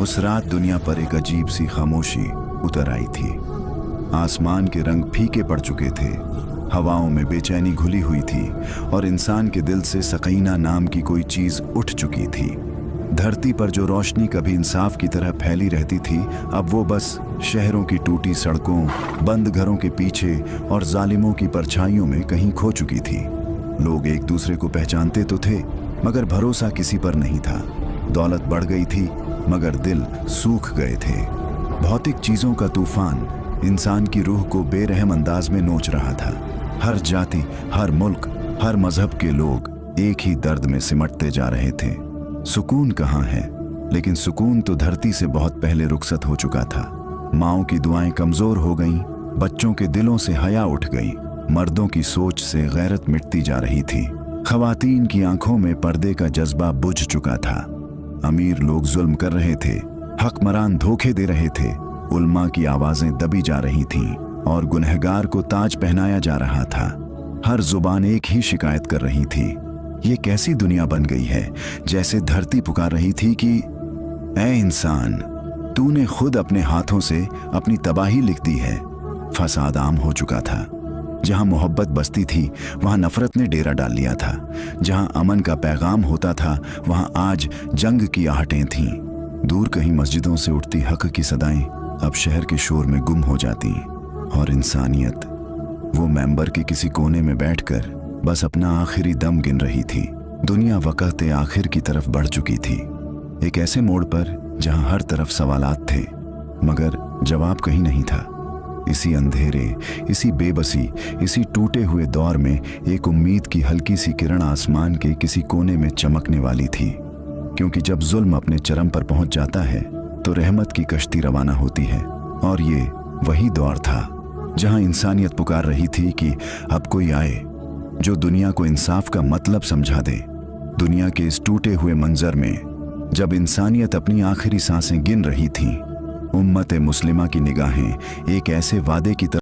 उस रात दुनिया पर एक अजीब सी खामोशी उतर आई थी। आसमान के रंग फीके पड़ चुके थे, हवाओं में बेचैनी घुली हुई थी और इंसान के दिल से सकीना नाम की कोई चीज उठ चुकी थी। धरती पर जो रोशनी कभी इंसाफ की तरह फैली रहती थी, अब वो बस शहरों की टूटी सड़कों, बंद घरों के पीछे और जालिमों की परछाइयों में कहीं खो चुकी थी। लोग एक दूसरे को पहचानते तो थे, मगर भरोसा किसी पर नहीं था। दौलत बढ़ गई थी, मगर दिल सूख गए थे। भौतिक चीजों का तूफान इंसान की रूह को बेरहम अंदाज में नोच रहा था। हर जाति, हर मुल्क, हर मजहब के लोग एक ही दर्द में सिमटते जा रहे थे। सुकून कहाँ है? लेकिन सुकून तो धरती से बहुत पहले रुखसत हो चुका था। माँओं की दुआएं कमजोर हो गईं, बच्चों के दिलों से हया उठ गई, मर्दों की सोच से गैरत मिटती जा रही थी। खवातीन की आंखों में पर्दे का जज्बा बुझ चुका था। अमीर लोग जुल्म कर रहे थे, हकमरान धोखे दे रहे थे, उल्मा की आवाजें दबी जा रही थीं और गुनहगार को ताज पहनाया जा रहा था। हर जुबान एक ही शिकायत कर रही थी, ये कैसी दुनिया बन गई है। जैसे धरती पुकार रही थी कि ऐ इंसान, तूने खुद अपने हाथों से अपनी तबाही लिख दी है। फसाद आम हो चुका था। जहां मोहब्बत बसती थी, वहां नफरत ने डेरा डाल लिया था। जहां अमन का पैगाम होता था, वहां आज जंग की आहटें थीं। दूर कहीं मस्जिदों से उठती हक की सदाएं अब शहर के शोर में गुम हो जाती, और इंसानियत वो मेंबर के किसी कोने में बैठकर बस अपना आखिरी दम गिन रही थी। दुनिया वक़्त आखिर की तरफ बढ़ चुकी थी, एक ऐसे मोड़ पर जहां हर तरफ सवालात थे, मगर जवाब कहीं नहीं था। इसी अंधेरे, इसी बेबसी, इसी टूटे हुए दौर में एक उम्मीद की हल्की सी किरण आसमान के किसी कोने में चमकने वाली थी। क्योंकि जब जुल्म अपने चरम पर पहुंच जाता है तो रहमत की कश्ती रवाना होती है, और ये वही दौर था जहां इंसानियत पुकार रही थी कि अब कोई आए जो दुनिया को इंसाफ का मतलब समझा दे। दुनिया के इस टूटे हुए मंजर में जब इंसानियत अपनी आखिरी सांसें गिन रही थी, उम्मत मुस्लिमा की निगाहें एक ऐसे वादे की तरफ